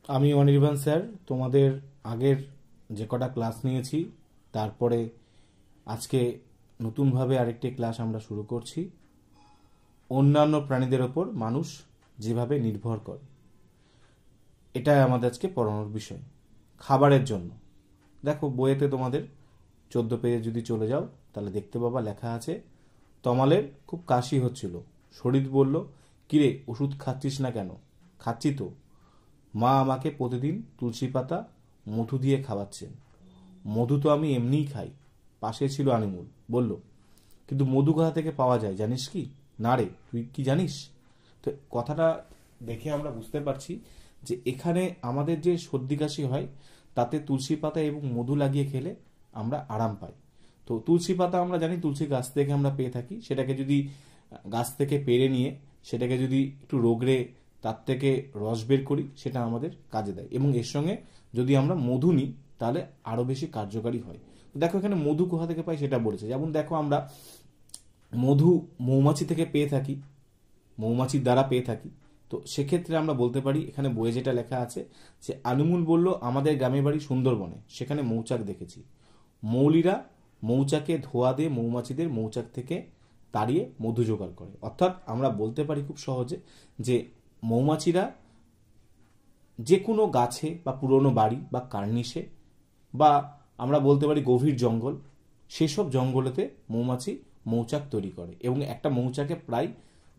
আমি অনির্বাণ স্যার তোমাদের আগের যে কটা ক্লাস নিয়েছি তারপরে আজকে নতুনভাবে আরেকটি ক্লাস আমরা শুরু করছি। অন্যান্য প্রাণীদের ওপর মানুষ যেভাবে নির্ভর করে, এটাই আমাদের আজকে পড়ানোর বিষয়। খাবারের জন্য দেখো বইয়েতে তোমাদের 14 পেজে যদি চলে যাও তাহলে দেখতে পাবা লেখা আছে, তমালের খুব কাশি হচ্ছিল। শরীর বলল, কিরে ওষুধ খাচ্ছিস না কেন? খাচ্ছি তো, মা আমাকে প্রতিদিন তুলসী পাতা মধু দিয়ে খাওয়াচ্ছেন। মধু তো আমি এমনিই খাই। পাশে ছিল আনিমুল, বলল, কিন্তু মধু কোথা থেকে পাওয়া যায় জানিস কি? না রে, তুই কি জানিস? তো কথাটা দেখে আমরা বুঝতে পারছি যে এখানে আমাদের যে সর্দি কাশি হয় তাতে তুলসী পাতা এবং মধু লাগিয়ে খেলে আমরা আরাম পাই। তো তুলসী পাতা আমরা জানি তুলসী গাছ থেকে আমরা পেয়ে থাকি, সেটাকে যদি গাছ থেকে পেরে নিয়ে সেটাকে যদি একটু রোগড়ে তার থেকে রস বের করি সেটা আমাদের কাজে দেয়, এবং এর সঙ্গে যদি আমরা মধু নিই তাহলে আরো বেশি কার্যকারী হয়। দেখো এখানে মধু কোথা থেকে পাই সেটা বলেছে। যেমন দেখো আমরা মধু মৌমাছি থেকে পেয়ে থাকি, মৌমাছির দ্বারা পেয়ে থাকি। তো সেক্ষেত্রে আমরা বলতে পারি, এখানে বইয়ে যেটা লেখা আছে যে আনুমুল বলল, আমাদের গ্রামের বাড়ি সুন্দরবনে, সেখানে মৌচাক দেখেছি। মৌলিরা মৌচাকে ধোয়া দিয়ে মৌমাছিদের মৌচাক থেকে তাড়িয়ে মধু জোগাড় করে। অর্থাৎ আমরা বলতে পারি খুব সহজে যে মৌমাছিরা যে কোনো গাছে বা পুরনো বাড়ি বা কার্নিশে বা আমরা বলতে পারি গভীর জঙ্গল, সেসব জঙ্গলেতে মৌমাছি মৌচাক তৈরি করে, এবং একটা মৌচাকে প্রায়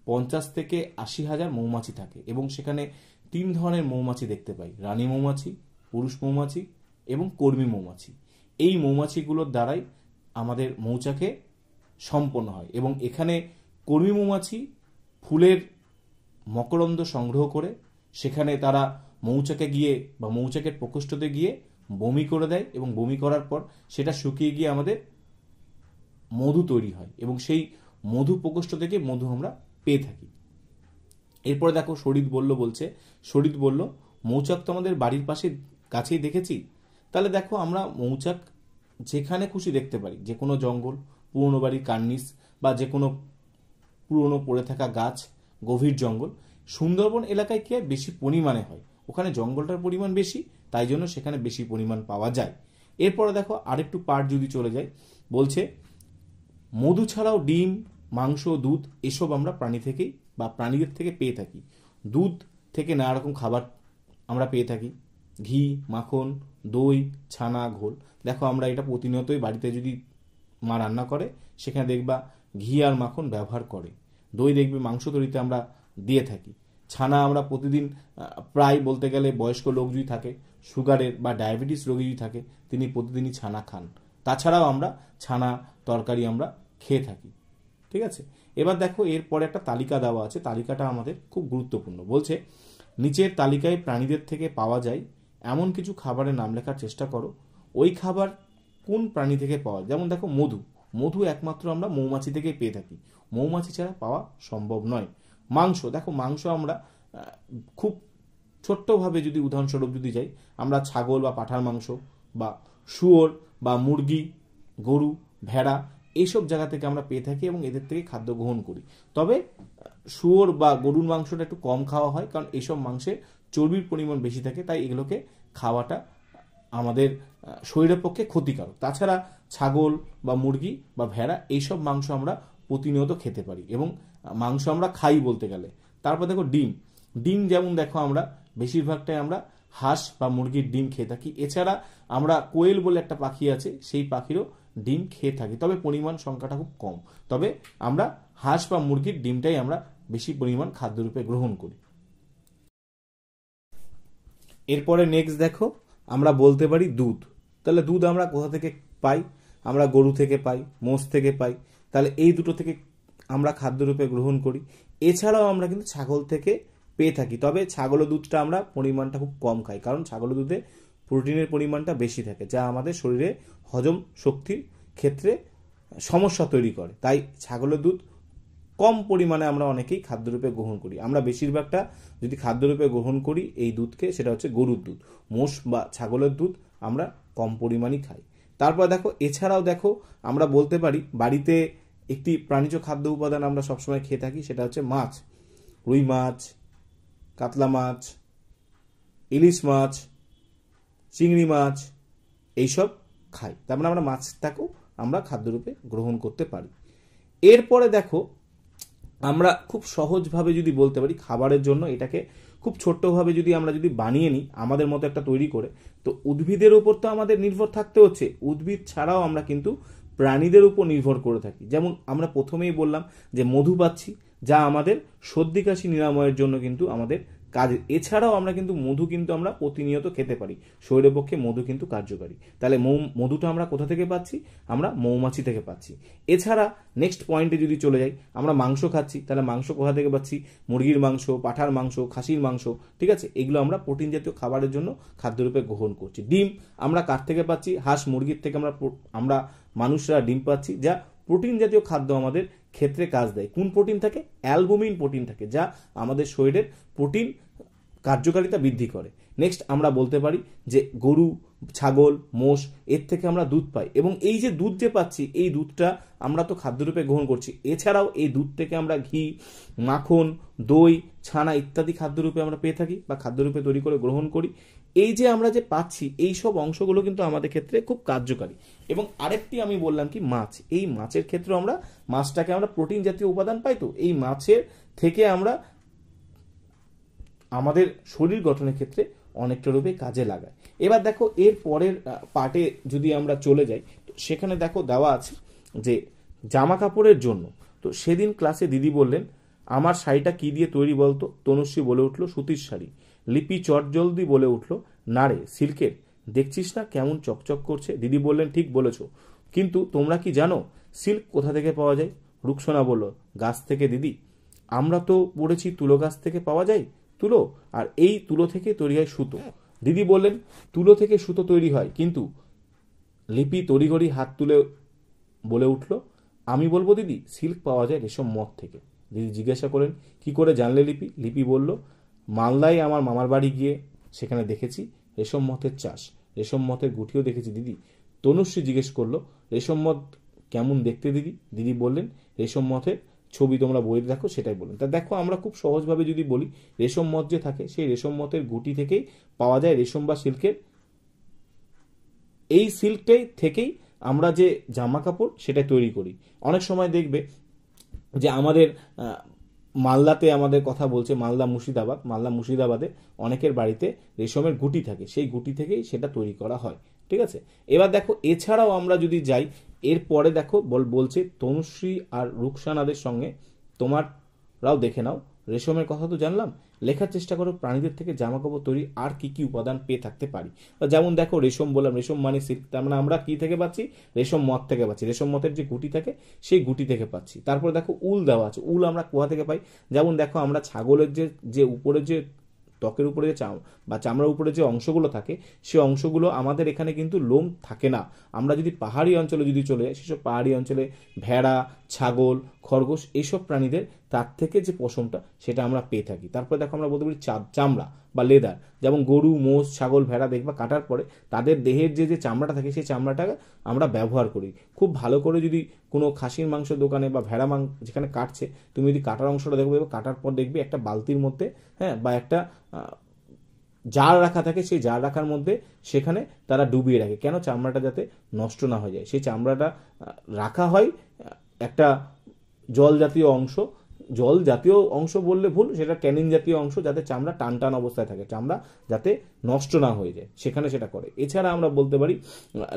50 থেকে 80,000 মৌমাছি থাকে, এবং সেখানে 3 ধরনের মৌমাছি দেখতে পাই, রানী মৌমাছি, পুরুষ মৌমাছি এবং কর্মী মৌমাছি। এই মৌমাছিগুলোর দ্বারাই আমাদের মৌচাকে সম্পন্ন হয়, এবং এখানে কর্মী মৌমাছি ফুলের মকরন্দ সংগ্রহ করে সেখানে তারা মৌচাকে গিয়ে বা মৌচাকের প্রকোষ্ঠতে গিয়ে বমি করে দেয়, এবং বমি করার পর সেটা শুকিয়ে গিয়ে আমাদের মধু তৈরি হয়, এবং সেই মধু প্রকোষ্ঠ থেকে মধু আমরা পেয়ে থাকি। এরপরে দেখো শরীর বলছে, শরীর বলল, মৌচাক তো আমাদের বাড়ির পাশে কাছেই দেখেছি। তাহলে দেখো আমরা মৌচাক যেখানে খুশি দেখতে পারি, যে কোনো জঙ্গল, পুরনো বাড়ির কার্নিস বা যে কোনো পুরনো পড়ে থাকা গাছ, গভীর জঙ্গল। সুন্দরবন এলাকায় কি বেশি পরিমাণে হয়, ওখানে জঙ্গলটার পরিমাণ বেশি, তাই জন্য সেখানে বেশি পরিমাণ পাওয়া যায়। এরপরে দেখো আরেকটু পার্ট যদি চলে যায়, বলছে মধু ছাড়াও ডিম, মাংস, দুধ এসব আমরা প্রাণী থেকেই বা প্রাণীদের থেকে পেয়ে থাকি। দুধ থেকে নানা রকম খাবার আমরা পেয়ে থাকি, ঘি, মাখন, দই, ছানা, ঘোল। দেখো আমরা এটা প্রতিনিয়তই বাড়িতে যদি মা রান্না করে সেখানে দেখবা ঘি আর মাখন ব্যবহার করে। দই দেখবে মাংস তৈরিতে আমরা দিয়ে থাকি। ছানা আমরা প্রতিদিন প্রায় বলতে গেলে বয়স্ক লোক যদি থাকে, সুগারের বা ডায়াবেটিস রোগী যদি থাকে, তিনি প্রতিদিনই ছানা খান। তাছাড়াও আমরা ছানা তরকারি আমরা খেয়ে থাকি। ঠিক আছে, এবার দেখো এরপরে একটা তালিকা দেওয়া আছে, তালিকাটা আমাদের খুব গুরুত্বপূর্ণ। বলছে নিচের তালিকায় প্রাণীদের থেকে পাওয়া যায় এমন কিছু খাবারের নাম লেখার চেষ্টা করো। ওই খাবার কোন প্রাণী থেকে পাওয়া? যেমন দেখো মধু, মধু একমাত্র আমরা মৌমাছি থেকেই পেয়ে থাকি, মৌমাছি ছাড়া পাওয়া সম্ভব নয়। মাংস, দেখো মাংস আমরা খুব ছোট্টভাবে যদি উদাহরণস্বরূপ যদি যাই, আমরা ছাগল বা পাঁঠার মাংস বা শুয়োর বা মুরগি, গরু, ভেড়া এইসব জায়গা থেকে আমরা পেয়ে থাকি এবং এদের থেকে খাদ্য গ্রহণ করি। তবে শুয়োর বা গরুর মাংসটা একটু কম খাওয়া হয়, কারণ এইসব মাংসে চর্বির পরিমাণ বেশি থাকে, তাই এগুলোকে খাওয়াটা আমাদের শরীরের পক্ষে ক্ষতিকারক। তাছাড়া ছাগল বা মুরগি বা ভেড়া এইসব মাংস আমরা প্রতিনিয়ত খেতে পারি, এবং মাংস আমরা খাই বলতে গেলে। তারপর দেখো ডিম, ডিম যেমন দেখো আমরা বেশিরভাগটাই আমরা হাঁস বা মুরগির ডিম খেয়ে থাকি। এছাড়া আমরা কোয়েল বলে একটা পাখি আছে, সেই পাখিরও ডিম খেয়ে থাকি, তবে পরিমাণ সংখ্যাটা খুব কম। তবে আমরা হাঁস বা মুরগির ডিমটাই আমরা বেশি পরিমাণ খাদ্যরূপে গ্রহণ করি। এরপরে নেক্সট দেখো আমরা বলতে পারি দুধ। তাহলে দুধ আমরা কোথা থেকে পাই? আমরা গরু থেকে পাই, মোষ থেকে পাই। তাহলে এই দুটো থেকে আমরা খাদ্যরূপে গ্রহণ করি। এছাড়াও আমরা কিন্তু ছাগল থেকে পেয়ে থাকি, তবে ছাগলের দুধটা আমরা পরিমাণটা খুব কম খাই, কারণ ছাগলের দুধে প্রোটিনের পরিমাণটা বেশি থাকে, যা আমাদের শরীরে হজম শক্তির ক্ষেত্রে সমস্যা তৈরি করে। তাই ছাগলের দুধ কম পরিমাণে আমরা অনেকেই খাদ্যরূপে গ্রহণ করি। আমরা বেশিরভাগটা যদি খাদ্যরূপে গ্রহণ করি এই দুধকে, সেটা হচ্ছে গরুর দুধ। মোষ বা ছাগলের দুধ আমরা কম পরিমাণই খাই। তারপর দেখো এছাড়াও দেখো আমরা বলতে পারি বাড়িতে একটি প্রাণীজ খাদ্য উপাদান আমরা সবসময় খেয়ে থাকি, সেটা হচ্ছে মাছ। রুই মাছ, কাতলা মাছ, ইলিশ মাছ, চিংড়ি মাছ এইসব খাই, তার মানে আমরা মাছটাকেও আমরা খাদ্যরূপে গ্রহণ করতে পারি। এরপরে দেখো আমরা খুব সহজভাবে যদি বলতে পারি খাবারের জন্য এটাকে খুব ছোট্টভাবে যদি আমরা যদি বানিয়ে নিই আমাদের মতো একটা তৈরি করে, তো উদ্ভিদের উপর তো আমাদের নির্ভর থাকতে হচ্ছে, উদ্ভিদ ছাড়াও আমরা কিন্তু প্রাণীদের উপর নির্ভর করে থাকি। যেমন আমরা প্রথমেই বললাম যে মধু পাচ্ছি, যা আমাদের সর্দি কাশি নিরাময়ের জন্য কিন্তু আমাদের কাজ। এছাড়াও আমরা কিন্তু মধু কিন্তু আমরা প্রতিনিয়ত খেতে পারি, শরীরের পক্ষে মধু কিন্তু কার্যকারী। তাহলে মধুটা আমরা কোথা থেকে পাচ্ছি? আমরা মৌমাছি থেকে পাচ্ছি। এছাড়া নেক্সট পয়েন্টে যদি চলে যাই, আমরা মাংস খাচ্ছি, তাহলে মাংস কোথা থেকে পাচ্ছি? মুরগির মাংস, পাঁঠার মাংস, খাসির মাংস, ঠিক আছে, এগুলো আমরা প্রোটিন জাতীয় খাবারের জন্য খাদ্যরূপে গ্রহণ করছি। ডিম আমরা কার থেকে পাচ্ছি? হাঁস মুরগির থেকে আমরা মানুষরা ডিম পাচ্ছি, যা প্রোটিন জাতীয় খাদ্য আমাদের ক্ষেত্রে কাজ দেয়। কোন প্রোটিন থাকে? অ্যালবুমিন প্রোটিন থাকে, যা আমাদের শরীরের প্রোটিন কার্যকারিতা বৃদ্ধি করে। নেক্সট আমরা বলতে পারি যে গরু, ছাগল, মোষ এর থেকে আমরা দুধ পাই, এবং এই যে দুধ যে পাচ্ছি এই দুধটা আমরা তো খাদ্যরূপে গ্রহণ করছি। এছাড়াও এই দুধ থেকে আমরা ঘি, মাখন, দই, ছানা ইত্যাদি খাদ্যরূপে আমরা পেয়ে থাকি বা খাদ্যরূপে তৈরি করে গ্রহণ করি। এই যে আমরা যে পাচ্ছি এই সব অংশগুলো কিন্তু আমাদের ক্ষেত্রে খুব কার্যকারী। এবং আরেকটি আমি বললাম কি মাছ, এই মাছের ক্ষেত্রে আমরা মাছটাকে আমরা প্রোটিন জাতীয় উপাদান পাই, তো এই মাছের থেকে আমরা আমাদের শরীর গঠনের ক্ষেত্রে অনেকটা রূপে কাজে লাগায়। এবার দেখো এর পরের পার্টে যদি আমরা চলে যাই, তো সেখানে দেখো দেওয়া আছে যে জামা কাপড়ের জন্য। তো সেদিন ক্লাসে দিদি বললেন আমার শাড়িটা কি দিয়ে তৈরি বলতো? তনুশ্রী বলে উঠলো সুতির শাড়ি। লিপি চটজলদি বলে উঠলো না রে, সিল্কের। দেখছিস না কেমন চকচক করছে? দিদি বললেন ঠিক বলেছো, কিন্তু তোমরা কি জানো সিল্ক কোথা থেকে পাওয়া যায়? রুকসোনা বলল গাছ থেকে দিদি। আমরা তো পড়েছি তুলো গাছ থেকে পাওয়া যায় তুলো, আর এই তুলো থেকে তৈরি হয় সুতো। দিদি বললেন তুলো থেকে সুতো তৈরি হয়, কিন্তু লিপি তড়িঘড়ি হাত তুলে বলে উঠল আমি বলবো দিদি সিল্ক পাওয়া যায় রেশম মথ থেকে। দিদি জিজ্ঞাসা করেন কি করে জানলে লিপি? লিপি বলল মালদায় আমার মামার বাড়ি গিয়ে সেখানে দেখেছি রেশম মথের চাষ, রেশম মথের গুটিও দেখেছি দিদি। তনুশ্রী জিজ্ঞেস করলো রেশম মথ কেমন দেখতে দিদি? দিদি বললেন রেশম মথের ছবি তোমরা বইয়ে দেখো সেটাই বলুন। তা দেখো আমরা খুব সহজভাবে যদি বলি রেশম মথ যে থাকে সেই রেশম মথের গুটি থেকেই পাওয়া যায় রেশম বা সিল্কের। এই সিল্কটাই থেকেই আমরা যে জামা কাপড় সেটা তৈরি করি। অনেক সময় দেখবে যে আমাদের মালদাতে আমাদের কথা বলছে, মালদা মুর্শিদাবাদে অনেকের বাড়িতে রেশমের গুটি থাকে, সেই গুটি থেকেই সেটা তৈরি করা হয়, ঠিক আছে। এবার দেখো এছাড়াও আমরা যদি যাই, এরপরে দেখো বলছে তনুশ্রী আর রুকসানাদের সঙ্গে তোমাররাও দেখে নাও, রেশমের কথা তো জানলাম, লেখার চেষ্টা করো প্রাণীদের থেকে জামা কাপড় তৈরি আর কি কি উপাদান পেয়ে থাকতে পারি। যেমন দেখো রেশম বললাম, রেশম মানে সিল্ক, তার মানে আমরা কি থেকে পাচ্ছি? রেশম মথ থেকে পাচ্ছি, রেশম মথের যে গুটি থাকে সেই গুটি থেকে পাচ্ছি। তারপর দেখো উল দেওয়া আছে, উল আমরা কোথা থেকে পাই? যেমন দেখো আমরা ছাগলের যে উপরে যে ত্বকের উপরে যে বা চামড়ার উপরে যে অংশগুলো থাকে সেই অংশগুলো আমাদের এখানে কিন্তু লোম থাকে না। আমরা যদি পাহাড়ি অঞ্চলে যদি চলে যাই, সেসব পাহাড়ি অঞ্চলে ভেড়া, ছাগল, খরগোশ এইসব প্রাণীদের তার থেকে যে পশমটা সেটা আমরা পেয়ে থাকি। তারপরে দেখো আমরা বলতে পারি চামড়া বা লেদার, যেমন গরু, মোষ, ছাগল, ভেড়া দেখবা কাটার পরে তাদের দেহের যে চামড়াটা থাকে সেই চামড়াটাকে আমরা ব্যবহার করি। খুব ভালো করে যদি কোনো খাসির মাংস দোকানে বা ভেড়া মাংস যেখানে কাটছে তুমি যদি কাটার অংশটা দেখবে, কাটার পর দেখবে একটা বালতির মধ্যে বা একটা জার রাখা থাকে, সেই জার রাখার মধ্যে সেখানে তারা ডুবিয়ে রাখে, কেন? চামড়াটা যাতে নষ্ট না হয়ে যায়। সেই চামড়াটা রাখা হয় একটা জল জাতীয় অংশ বললে ভুল, সেটা ট্যানিন জাতীয় অংশ, যাতে চামড়া টান টান অবস্থায় থাকে, চামড়া যাতে নষ্ট না হয়ে যায়, সেখানে সেটা করে। এছাড়া আমরা বলতে পারি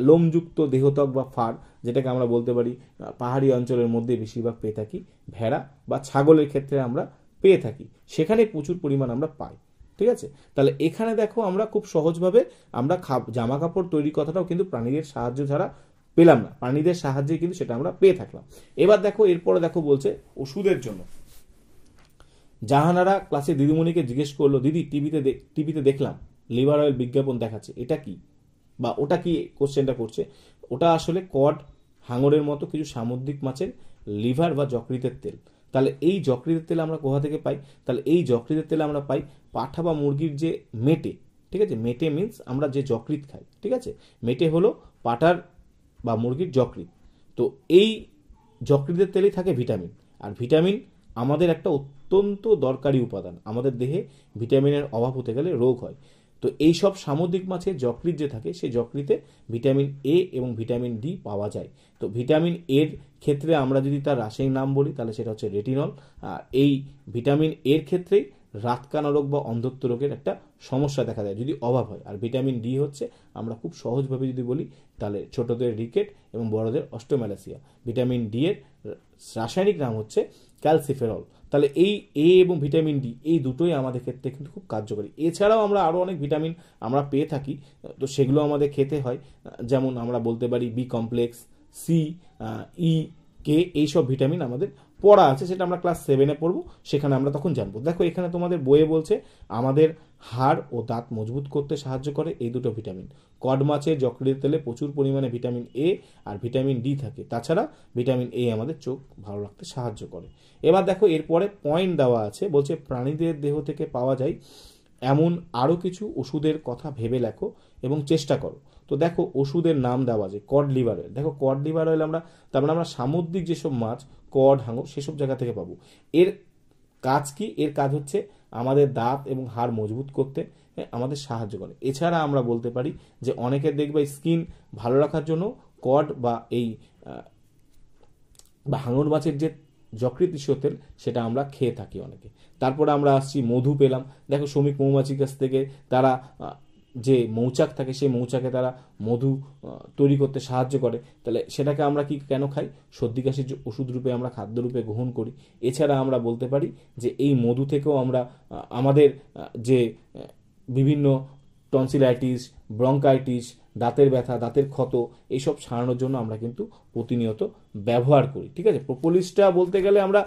লোমযুক্ত দেহত্বক বা ফার, যেটাকে আমরা বলতে পারি পাহাড়ি অঞ্চলের মধ্যে বেশিরভাগ পেয়ে থাকি, ভেড়া বা ছাগলের ক্ষেত্রে আমরা পেয়ে থাকি, সেখানে প্রচুর পরিমাণ আমরা পাই, ঠিক আছে। তাহলে এখানে দেখো আমরা খুব সহজভাবে আমরা জামা কাপড় তৈরির কথাটাও কিন্তু প্রাণীদের সাহায্য ছাড়া পেলাম না, প্রাণীদের সাহায্যে কিন্তু সেটা আমরা পেয়ে থাকলাম। এবার দেখো এরপরে দেখো বলছে ওষুধের জন্য। জাহানারা ক্লাসে দিদিমণিকে জিজ্ঞেস করলো দিদি টিভিতে দেখলাম লিভার অয়েল বিজ্ঞাপন দেখাচ্ছে, এটা কি বা ওটা কি? কোশ্চেনটা করছে। ওটা আসলে কড, হাঙরের মতো কিছু সামুদ্রিক মাছের লিভার বা যকৃতের তেল। তাহলে এই যকৃতের তেল আমরা কোথা থেকে পাই? তাহলে এই যকৃতের তেল আমরা পাই পাঠা বা মুরগির যে মেটে, ঠিক আছে। মেটে মিন্স আমরা যে যকৃৎ খাই, ঠিক আছে। মেটে হলো পাঠার বা মুরগির যকৃৎ। তো এই যকৃতের তেলেই থাকে ভিটামিন, আর ভিটামিন আমাদের একটা অত্যন্ত দরকারি উপাদান। আমাদের দেহে ভিটামিনের অভাব হতে গেলে রোগ হয়। তো এই সব সামুদ্রিক মাছের যকৃৎ যে থাকে সেই যকৃতে ভিটামিন এ এবং ভিটামিন ডি পাওয়া যায়। তো ভিটামিন এর ক্ষেত্রে আমরা যদি তার রাসায়নিক নাম বলি তাহলে সেটা হচ্ছে রেটিনল। আর এই ভিটামিন এর ক্ষেত্রেই রাতকানা রোগ বা অন্ধত্ব রোগের একটা সমস্যা দেখা যায় যদি অভাব হয়। আর ভিটামিন ডি হচ্ছে, আমরা খুব সহজভাবে যদি বলি তাহলে ছোটদের রিকেট এবং বড়দের অস্টোম্যালাসিয়া। ভিটামিন ডি এর রাসায়নিক নাম হচ্ছে ক্যালসিফেরল। তাহলে এই এ এবং ভিটামিন ডি এই দুটোই আমাদের ক্ষেত্রে কিন্তু খুব কার্যকরী। এছাড়াও আমরা আরও অনেক ভিটামিন আমরা পেয়ে থাকি, তো সেগুলো আমাদের খেতে হয়। যেমন আমরা বলতে পারি বি কমপ্লেক্স, সি, ই, কে, এইসব ভিটামিন আমাদের পড়া আছে, সেটা আমরা ক্লাস 7-এ পড়বো, সেখানে আমরা তখন জানবো। দেখো এখানে তোমাদের বইয়ে বলছে আমাদের হাড় ও দাঁত মজবুত করতে সাহায্য করে এই দুটো ভিটামিন। কড মাছের যকৃৎ তেলে প্রচুর পরিমাণে ভিটামিন এ আর ভিটামিন ডি থাকে। তাছাড়া ভিটামিন এ আমাদের চোখ ভালো রাখতে সাহায্য করে। এবার দেখো এরপরে পয়েন্ট দেওয়া আছে, বলছে প্রাণীদের দেহ থেকে পাওয়া যায় এমন আরও কিছু ওষুধের কথা ভেবে লেখো এবং চেষ্টা করো। তো দেখো ওষুধের নাম দেওয়া আছে কড লিভার অয়েল। দেখো কড লিভার অয়েল আমরা, তার মানে আমরা সামুদ্রিক যেসব মাছ, কড, হাঙর, সেসব জায়গা থেকে পাবো। এর কাজ কি? এর কাজ হচ্ছে আমাদের দাঁত এবং হাড় মজবুত করতে আমাদের সাহায্য করে। এছাড়া আমরা বলতে পারি যে অনেকের দেখবে স্কিন ভালো রাখার জন্য কড বা এই বা হাঙর মাছের যে যকৃৎ তেল সেটা আমরা খেয়ে থাকি অনেকে। তারপরে আমরা আসছি মধু পেলাম। দেখো শ্রমিক মৌমাছির কাছ থেকে তারা যে মৌচাক থাকে সেই মৌচাকে তারা মধু তৈরি করতে সাহায্য করে। তাহলে সেটাকে আমরা কি কেন খাই? সর্দি কাশির ওষুধ রূপে আমরা খাদ্য রূপে গ্রহণ করি। এছাড়া আমরা বলতে পারি যে এই মধু থেকেও আমরা আমাদের যে বিভিন্ন টনসিলাইটিস, ব্রঙ্কাইটিস, দাঁতের ব্যথা, দাঁতের ক্ষত, এইসব সারানোর জন্য আমরা কিন্তু প্রতিনিয়ত ব্যবহার করি। ঠিক আছে, প্রোপোলিসটা বলতে গেলে আমরা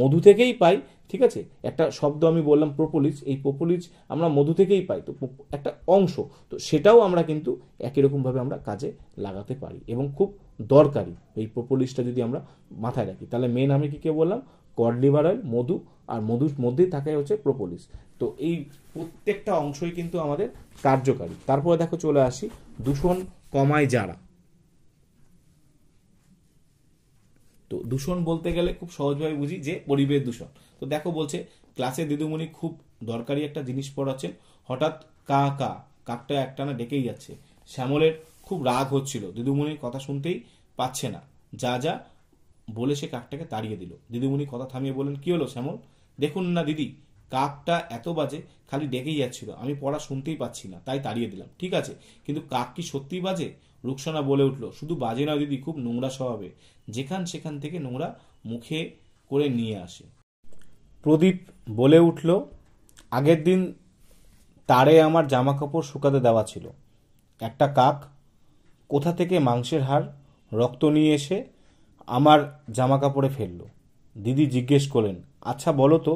মধু থেকেই পাই। ঠিক আছে, একটা শব্দ আমি বললাম প্রোপোলিস, এই প্রোপোলিস আমরা মধু থেকেই পাই, তো একটা অংশ, তো সেটাও আমরা কিন্তু একই রকমভাবে আমরা কাজে লাগাতে পারি এবং খুব দরকারি এই প্রোপোলিসটা যদি আমরা মাথায় রাখি। তাহলে মেন আমি কি বললাম? কড লিভার অয়েল, মধু, আর মধুর মধ্যেই থাকে হচ্ছে প্রোপোলিস। তো এই প্রত্যেকটা অংশই কিন্তু আমাদের কার্যকারী। তারপরে দেখো চলে আসি দূষণ কমায় যারা। তো দূষণ বলতে গেলে খুব সহজভাবে বুঝি যে পরিবেশ দূষণ। তো দেখো বলছে ক্লাসে দিদিমণি খুব দরকারি একটা জিনিস পড়াচ্ছেন, হঠাৎ কা কা কাকটা একটানা ডেকেই যাচ্ছে। শ্যামলের খুব রাগ হচ্ছিল, দিদিমণির কথা শুনতেই পাচ্ছে না, যা যা বলে সে কাকটাকে তাড়িয়ে দিল। দিদিমণি কথা থামিয়ে বলেন, কি হলো শ্যামল? দেখুন না দিদি, কাকটা এত বাজে, খালি ডেকেই যাচ্ছিল, আমি পড়া শুনতেই পাচ্ছি না, তাই তাড়িয়ে দিলাম। ঠিক আছে, কিন্তু কাক কি সত্যিই বাজে? রুকসানা বলে উঠল, শুধু বাজে নয় দিদি, খুব নোংরা স্বভাবে, যেখান সেখান থেকে নোংরা মুখে করে নিয়ে আসে। প্রদীপ বলে উঠল, আগের দিন তারে আমার জামা কাপড় শুকাতে দেওয়া ছিল, একটা কাক কোথা থেকে মাংসের হাড়, রক্ত নিয়ে এসে আমার জামা কাপড়ে ফেললো। দিদি জিজ্ঞেস করলেন, আচ্ছা বলো তো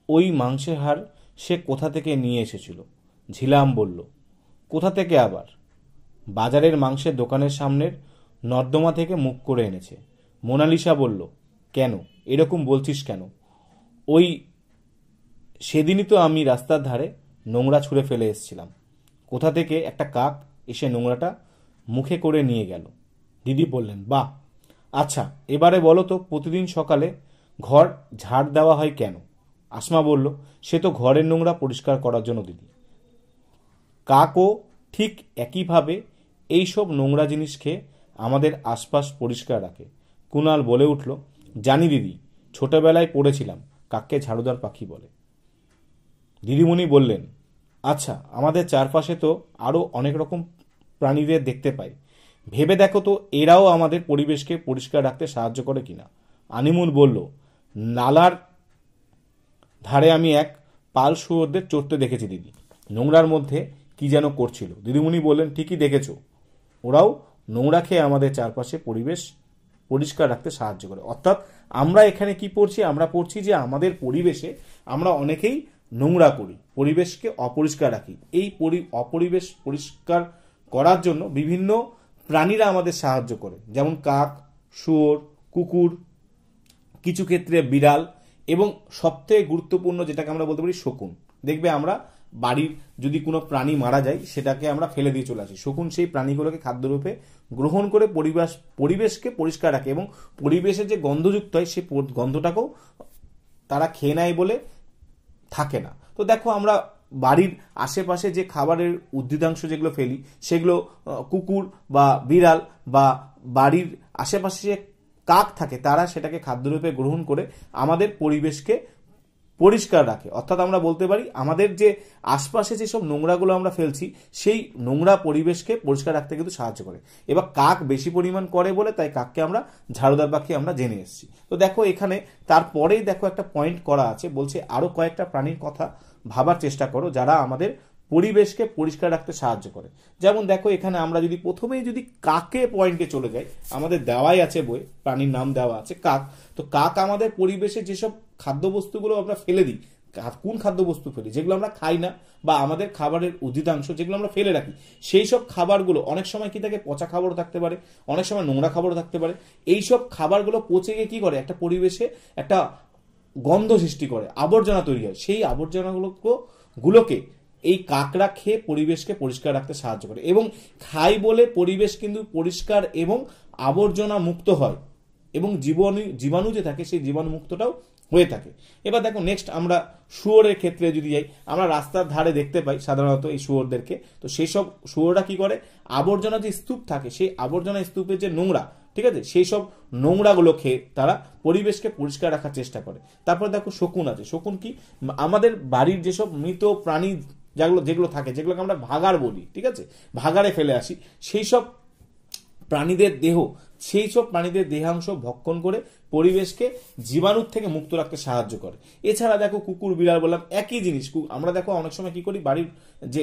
ওই মাংসের হাড় সে কোথা থেকে নিয়ে এসেছিল? ঝিলাম বলল, কোথা থেকে আবার? বাজারের মাংসের দোকানের সামনের নর্দমা থেকে মুখ করে এনেছে। মোনালিসা বলল, কেন এরকম বলছিস কেন? ওই সেদিনই তো আমি রাস্তার ধারে নোংরা ছুঁড়ে ফেলে এসেছিলাম, কোথা থেকে একটা কাক এসে নোংরাটা মুখে করে নিয়ে গেল। দিদি বললেন, বাহ, আচ্ছা এবারে বলো তো প্রতিদিন সকালে ঘর ঝাড় দেওয়া হয় কেন? আসমা বলল, সে তো ঘরের নোংরা পরিষ্কার করার জন্য দিদি। কাকও ঠিক একইভাবে এইসব নোংরা জিনিস খেয়ে আমাদের আশপাশ পরিষ্কার রাখে। কুণাল বলে উঠল, জানি দিদি, ছোটবেলায় পড়েছিলাম কাককে ঝাড়ুদার পাখি বলে। দিদিমণি বললেন, আচ্ছা আমাদের চারপাশে তো আরও অনেক রকম প্রাণীদের দেখতে পাই, ভেবে দেখো তো এরাও আমাদের পরিবেশকে পরিষ্কার রাখতে সাহায্য করে কিনা। আনিমুল বলল, নালার ধারে আমি এক পাল শুয়োরদের চড়তে দেখেছি দিদি, নোংরার মধ্যে কি যেন করছিল। দিদিমণি বললেন, ঠিকই দেখেছ, ওরাও নোংরা খেয়ে আমাদের চারপাশে পরিবেশ পরিষ্কার রাখতে সাহায্য করে। অর্থাৎ আমরা এখানে কি পড়ছি? আমরা পড়ছি যে আমাদের পরিবেশে আমরা অনেকেই নোংরা করি, পরিবেশকে অপরিষ্কার রাখি। এই অপরিবেশ পরিষ্কার করার জন্য বিভিন্ন প্রাণীরা আমাদের সাহায্য করে, যেমন কাক, শুয়োর, কুকুর, কিছু ক্ষেত্রে বিড়াল, এবং সবথেকে গুরুত্বপূর্ণ যেটাকে আমরা বলতে পারি শকুন। দেখবে আমরা বাড়ির যদি কোনো প্রাণী মারা যায় সেটাকে আমরা ফেলে দিয়ে চলে আসি, শকুন সেই প্রাণীগুলোকে খাদ্যরূপে গ্রহণ করে পরিবেশকে পরিষ্কার রাখে এবং পরিবেশের যে গন্ধযুক্ত হয় সেই গন্ধটাকেও তারা খেয়ে নেয় বলে থাকে না। তো দেখো আমরা বাড়ির আশেপাশে যে খাবারের উদ্ভিদাংশ যেগুলো ফেলি সেগুলো কুকুর বা বিড়াল বা বাড়ির আশেপাশে যে কাক থাকে তারা সেটাকে খাদ্যরূপে গ্রহণ করে আমাদের পরিবেশকে পরিষ্কার রাখে। অর্থাৎ আমরা বলতে পারি আমাদের যে আশপাশে যেসব নোংরাগুলো আমরা ফেলছি সেই নোংরা পরিবেশকে পরিষ্কার রাখতে কিন্তু সাহায্য করে। এবার কাক বেশি পরিমাণ করে বলে তাই কাককে আমরা ঝাড়ুদার পাখি আমরা জেনে এসেছি। তো দেখো এখানে তারপরেই দেখো একটা পয়েন্ট করা আছে, বলছে আরো কয়েকটা প্রাণীর কথা ভাবার চেষ্টা করো যারা আমাদের পরিবেশকে পরিষ্কার রাখতে সাহায্য করে। যেমন দেখো এখানে আমরা যদি প্রথমেই যদি কাকে পয়েন্টে চলে যাই, আমাদের দেওয়াই আছে বই, প্রাণীর নাম দেওয়া আছে কাক। তো কাক আমাদের পরিবেশে যেসব খাদ্যবস্তুগুলো আমরা ফেলে দিই, কোন খাদ্যবস্তু ফেলি, যেগুলো আমরা খাই না বা আমাদের খাবারের উদ্ভিদাংশ যেগুলো আমরা ফেলে রাখি, সেই সব খাবারগুলো অনেক সময় কি থাকে, পচা খাবারও থাকতে পারে, অনেক সময় নোংরা খাবারও থাকতে পারে। এই সব খাবারগুলো পচে গিয়ে কি করে, একটা পরিবেশে একটা গন্ধ সৃষ্টি করে, আবর্জনা তৈরি হয়। সেই আবর্জনাগুলোকে এই কাকড়া খেয়ে পরিবেশকে পরিষ্কার রাখতে সাহায্য করে এবং খাই বলে পরিবেশ কিন্তু পরিষ্কার এবং আবর্জনা মুক্ত হয় এবং জীবাণু যে থাকে সেই জীবাণু মুক্তটাও হয়ে থাকে। এবার দেখো নেক্সট আমরা শুয়োরের ক্ষেত্রে যদি যাই, আমরা রাস্তার ধারে দেখতে পাই সাধারণত এই শুয়োরদেরকে। তো সেই সব শুয়োররা কি করে, আবর্জনা যে স্তূপ থাকে সেই আবর্জনা স্তূপের যে নোংরা, ঠিক আছে, সেই সব নোংরাগুলো খেয়ে তারা পরিবেশকে পরিষ্কার রাখার চেষ্টা করে। তারপর দেখো শকুন আছে। শকুন কি, আমাদের বাড়ির যেসব মৃত প্রাণী যেগুলো থাকে, যেগুলোকে আমরা ভাগার বলি, ঠিক আছে, ভাগাড়ে ফেলে আসি, সেই সব প্রাণীদের দেহাংশ ভক্ষণ করে পরিবেশকে জীবাণুর থেকে মুক্ত রাখতে সাহায্য করে। এছাড়া দেখো কুকুর বিড়াল বললাম, একই জিনিস। আমরা দেখো অনেক সময় কি করি, বাড়ির যে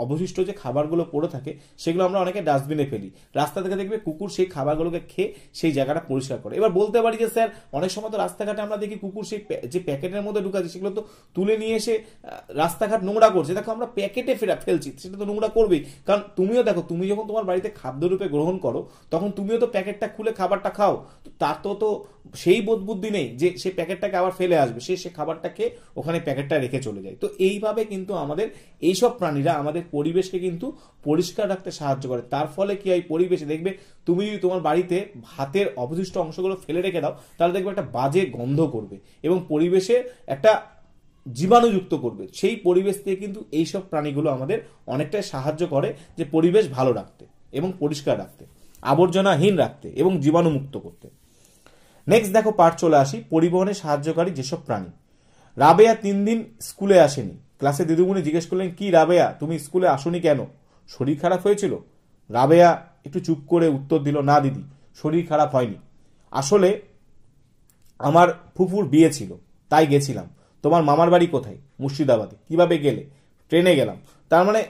অবশিষ্ট যে খাবারগুলো পড়ে থাকে সেগুলো আমরা অনেকে ডাস্টবিনে ফেলি। রাস্তা থেকে দেখবে কুকুর সেই খাবারগুলোকে খেয়ে সেই জায়গাটা পরিষ্কার করে। এবার বলতে পারি যে স্যার অনেক সময় তো রাস্তাঘাটে আমরা দেখি কুকুর সেই যে প্যাকেটের মধ্যে ঢুকাচ্ছে সেগুলো তো তুলে নিয়ে এসে রাস্তাঘাট নোংরা করছে। দেখো আমরা প্যাকেটে ফেলছি, সেটা তো নোংরা করবেই। কারণ তুমিও দেখো, তুমি যখন তোমার বাড়িতে খাদ্যরূপে গ্রহণ করো তখন তুমিও তো প্যাকেটটা খুলে খাবারটা খাও, তো তার তো সেই বোধ বুদ্ধি নেই যে সে প্যাকেটটাকে আবার ফেলে আসবে, সে খাবারটাকে ওখানে প্যাকেটটা রেখে চলে যায়। তো এইভাবে কিন্তু আমাদের এইসব প্রাণীরা আমাদের পরিবেশকে কিন্তু পরিষ্কার রাখতে সাহায্য করে। তার ফলে কি হয়, পরিবেশে দেখবে তুমি যদি তোমার বাড়িতে ভাতের অবশিষ্ট অংশগুলো ফেলে রেখে দাও তাহলে দেখবে একটা বাজে গন্ধ করবে এবং পরিবেশে একটা জীবাণুযুক্ত করবে। সেই পরিবেশ থেকে কিন্তু এইসব প্রাণীগুলো আমাদের অনেকটাই সাহায্য করে যে পরিবেশ ভালো রাখতে এবং পরিষ্কার রাখতে, আবর্জনাহীন রাখতে এবং জীবাণুমুক্ত করতে। নেক্সট দেখো পার্ট চলে আসি, পরিবহনে সাহায্যকারী যেসব প্রাণী। রাবেয়া 3 দিন স্কুলে আসেনি। ক্লাসে দিদিমণি জিজ্ঞেস করলেন, কি রাবেয়া তুমি স্কুলে আসোনি কেন, শরীর খারাপ হয়েছিল? রাবেয়া একটু চুপ করে উত্তর দিল, না দিদি, শরীর খারাপ হয়নি, আসলে আমার ফুফুর বিয়ে ছিল তাই গেছিলাম। তোমার মামার বাড়ি কোথায়? মুর্শিদাবাদে। কিভাবে গেলে? ট্রেনে গেলাম। তার মানে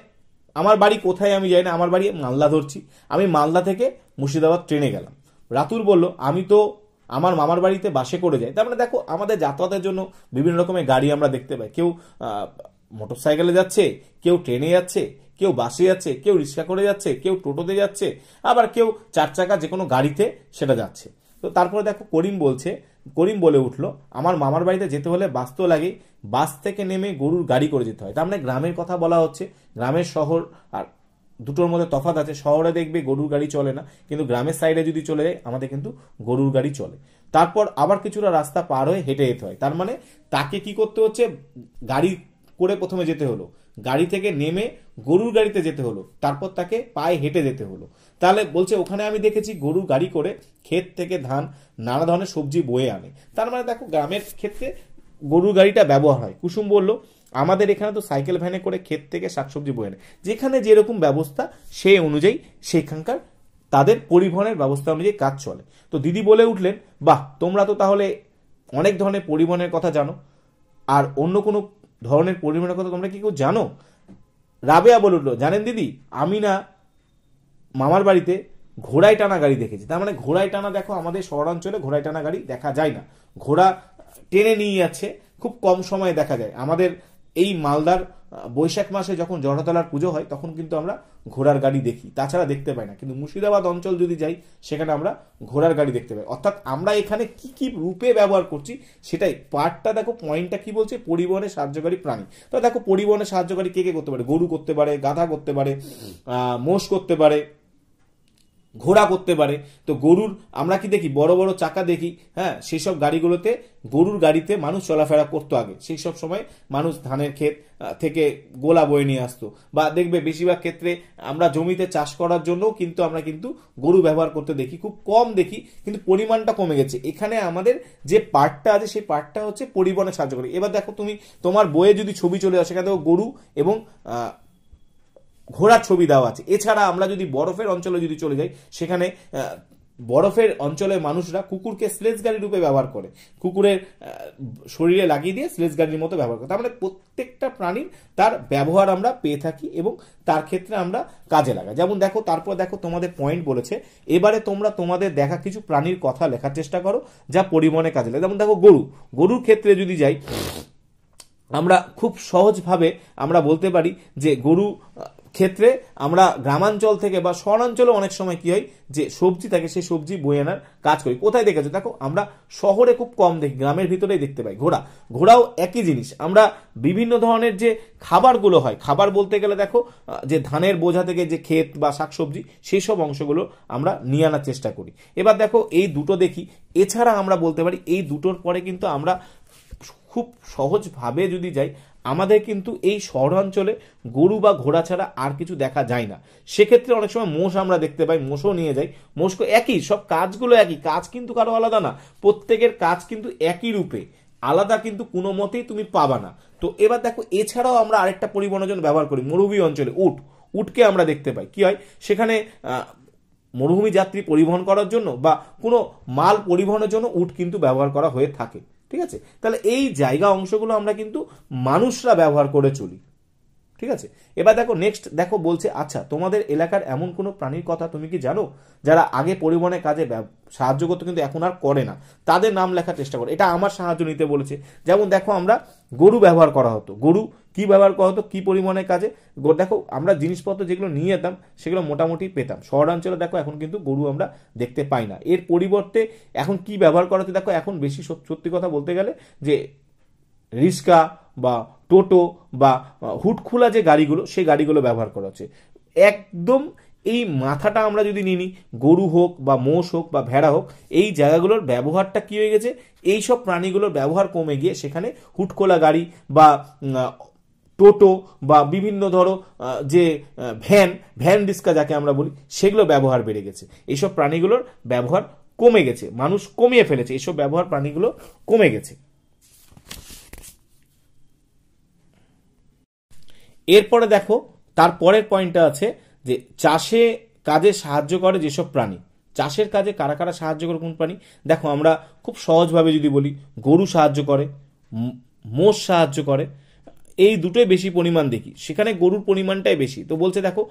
আমার বাড়ি কোথায় আমি জানি না, আমার বাড়ি মালদা ধরছি, আমি মালদা থেকে মুর্শিদাবাদ ট্রেনে গেলাম। রাতুল বলল, আমি তো আমার মামার বাড়িতে বাসে করে যাই। তার মানে দেখো আমাদের যাতায়াতের জন্য বিভিন্ন রকমের গাড়ি আমরা দেখতে পাই, কেউ মোটর সাইকেলে যাচ্ছে, কেউ ট্রেনে যাচ্ছে, কেউ বাসে যাচ্ছে, কেউ রিক্সা করে যাচ্ছে, কেউ টোটোতে যাচ্ছে, আবার কেউ 4 চাকা যে কোনো গাড়িতে সেটা যাচ্ছে। তো তারপরে দেখো করিম বলে উঠলো, আমার মামার বাড়িতে যেতে হলে বাস তো লাগে, বাস থেকে নেমে গরুর গাড়ি করে যেতে হয়। তার মানে গ্রামের কথা বলা হচ্ছে। গ্রামের শহর আর দুটোর মধ্যে তফাৎ আছে। শহরে দেখবে গরুর গাড়ি চলে না, কিন্তু গ্রামের সাইডে যদি চলে যায় আমাদের কিন্তু গরুর গাড়ি চলে। তারপর আবার কিছুটা রাস্তা পার হয়ে হেঁটে যেতে হয়। তার মানে তাকে কি করতে হচ্ছে, গাড়ি করে প্রথমে যেতে হলো, গাড়ি থেকে নেমে গরুর গাড়িতে যেতে হলো, তারপর তাকে পায়ে হেঁটে যেতে হলো। তাহলে বলছে ওখানে আমি দেখেছি গরুর গাড়ি করে ক্ষেত থেকে ধান নানা ধরনের সবজি বয়ে আনে। তার মানে দেখো গ্রামের ক্ষেত্রে গরুর গাড়িটা ব্যবহার হয়। কুসুম বলল, আমাদের এখানে তো সাইকেল ভ্যানে করে ক্ষেত থেকে শাকসবজি বয়ে আনে। যেখানে যেরকম ব্যবস্থা সেই অনুযায়ী সেখানকার তাদের পরিবহনের ব্যবস্থা অনুযায়ী কাজ চলে। তো দিদি বলে উঠলেন, বাহ, তোমরা তো তাহলে অনেক ধরনের পরিবহনের কথা জানো, আর অন্য কোনো ধরনের পরিবহনের কথা তোমরা কি কেউ জানো? রাবেয়া বলে উঠলো, জানেন দিদি, আমি না মামার বাড়িতে ঘোড়ায় টানা গাড়ি দেখেছি। তার মানে ঘোড়ায় টানা, দেখো আমাদের শহরাঞ্চলে ঘোড়ায় টানা গাড়ি দেখা যায় না, ঘোড়া টেনে নিয়ে যাচ্ছে, খুব কম সময়ে দেখা যায়। আমাদের এই মালদার বৈশাখ মাসে যখন জড়তলার পুজো হয় তখন কিন্তু আমরা ঘোড়ার গাড়ি দেখি, তাছাড়া দেখতে পাই না। কিন্তু মুর্শিদাবাদ অঞ্চল যদি যাই সেখানে আমরা ঘোড়ার গাড়ি দেখতে পাই। অর্থাৎ আমরা এখানে কি কি রূপে ব্যবহার করছি সেটাই পার্টটা দেখো, পয়েন্টটা কি বলছে, পরিবহনে সাহায্যকারী প্রাণী। তো দেখো পরিবহনে সাহায্যকারী কে কে করতে পারে, গরু করতে পারে, গাধা করতে পারে, মোষ করতে পারে, ঘোড়া করতে পারে। তো গরুর আমরা কি দেখি, বড় বড় চাকা দেখি, হ্যাঁ, সেই সব গাড়িগুলোতে গরুর গাড়িতে মানুষ চলাফেরা করতো আগে। সেই সব সময় মানুষ ধানের ক্ষেত থেকে গোলা বয়ে নিয়ে আসতো, বা দেখবে বেশিরভাগ ক্ষেত্রে আমরা জমিতে চাষ করার জন্য কিন্তু আমরা কিন্তু গরু ব্যবহার করতে দেখি, খুব কম দেখি, কিন্তু পরিমাণটা কমে গেছে। এখানে আমাদের যে পার্টটা আছে সেই পার্টটা হচ্ছে পরিবহনে সাহায্য করে। এবার দেখো তুমি তোমার বইয়ে যদি ছবি চলে আসে, সেখানে দেখো গরু এবং ঘোড়ার ছবি দেওয়া আছে। এছাড়া আমরা যদি বরফের অঞ্চলে যদি চলে যাই, সেখানে বরফের অঞ্চলের মানুষরা কুকুরকে স্লেজ গাড়ি রূপে ব্যবহার করে, কুকুরের শরীরে লাগিয়ে দিয়ে স্লেজ গাড়ির মতো ব্যবহার করে। তার মানে প্রত্যেকটা প্রাণীর তার ব্যবহার আমরা পেয়ে থাকি এবং তার ক্ষেত্রে আমরা কাজে লাগাই। যেমন দেখো, তারপর দেখো তোমাদের পয়েন্ট বলেছে, এবারে তোমরা তোমাদের দেখা কিছু প্রাণীর কথা লেখার চেষ্টা করো যা পরিবহনে কাজে লাগে। যেমন দেখো গরুর ক্ষেত্রে যদি যাই, আমরা খুব সহজভাবে আমরা বলতে পারি যে গরু ক্ষেত্রে আমরা গ্রামাঞ্চল থেকে বা শহরাঞ্চলে অনেক সময় কি হয় যে সবজি থাকে, সেই সবজি বয়ে আনার কাজ করি। কোথায় দেখেছো? দেখো আমরা শহরে খুব কম দেখি, গ্রামের ভিতরেই দেখতে পাই। ঘোড়াও একই জিনিস। আমরা বিভিন্ন ধরনের যে খাবারগুলো হয়, খাবার বলতে গেলে দেখো যে ধানের বোঝা থেকে যে ক্ষেত বা শাকসবজি, সেই সব অংশগুলো আমরা নিয়ে আনার চেষ্টা করি। এবার দেখো এই দুটো দেখি। এছাড়া আমরা বলতে পারি এই দুটোর পরে কিন্তু আমরা খুব সহজভাবে যদি যাই, আমাদের কিন্তু এই শহরাঞ্চলে গরু বা ঘোড়া ছাড়া আর কিছু দেখা যায় না। সেক্ষেত্রে অনেক সময় মোষ আমরা দেখতে পাই, মোষও নিয়ে যাই। মোষকে একই, সব কাজগুলো একই, কাজ কিন্তু কারো আলাদা না, প্রত্যেকের কাজ কিন্তু একই রূপে, আলাদা কিন্তু কোনো মতেই তুমি পাবা না। তো এবার দেখো এছাড়াও আমরা আরেকটা পরিবহনের জন্য ব্যবহার করি, মরুভূমি অঞ্চলে উটকে আমরা দেখতে পাই। কি হয় সেখানে মরুভূমি যাত্রী পরিবহন করার জন্য বা কোনো মাল পরিবহনের জন্য উট কিন্তু ব্যবহার করা হয়ে থাকে। ঠিক আছে, তাহলে এই জায়গা অংশগুলো আমরা কিন্তু মানুষরা ব্যবহার করে চলি। ঠিক আছে, এবার দেখো নেক্সট দেখো বলছে, আচ্ছা তোমাদের এলাকার এমন কোনো প্রাণীর কথা তুমি কি জানো যারা আগে পরিবহনের কাজে সাহায্য করতো কিন্তু এখন আর করে না? তাদের নাম লেখার চেষ্টা করো। এটা আমার সাহায্য নিতে বলেছে। যেমন দেখো আমরা গরু ব্যবহার করা হতো, গরু কি ব্যবহার করা হতো কি পরিবহনের কাজে? দেখো আমরা জিনিসপত্র যেগুলো নিয়ে যেতাম সেগুলো মোটামুটি পেতাম। শহরাঞ্চলে দেখো এখন কিন্তু গরু আমরা দেখতে পাই না। এর পরিবর্তে এখন কি ব্যবহার করা হচ্ছে? দেখো এখন বেশি সত্যি কথা বলতে গেলে যে রিক্সা বা টোটো বা হুটখোলা যে গাড়িগুলো, সেই গাড়িগুলো ব্যবহার করা হচ্ছে। একদম এই মাথাটা আমরা যদি নিই, গরু হোক বা মোষ হোক বা ভেড়া হোক, এই জায়গাগুলোর ব্যবহারটা কি হয়ে গেছে, এই সব প্রাণীগুলোর ব্যবহার কমে গিয়ে সেখানে হুটখোলা গাড়ি বা টোটো বা বিভিন্ন ধরো যে ভ্যান রিক্সা যাকে আমরা বলি, সেগুলো ব্যবহার বেড়ে গেছে। এইসব প্রাণীগুলোর ব্যবহার কমে গেছে, মানুষ কমিয়ে ফেলেছে, এইসব ব্যবহার প্রাণীগুলো কমে গেছে। এরপরে দেখো তারপরের পয়েন্টটা আছে যে চাষে কাজে সাহায্য করে যেসব প্রাণী। চাষের কাজে কারা কারা সাহায্য করে কোন প্রাণী? দেখো আমরা খুব সহজভাবে যদি বলি, গরু সাহায্য করে, মোষ সাহায্য করে, এই দুটোই বেশি পরিমাণ দেখি, সেখানে গরুর পরিমাণটাই বেশি। তো বলছে দেখো,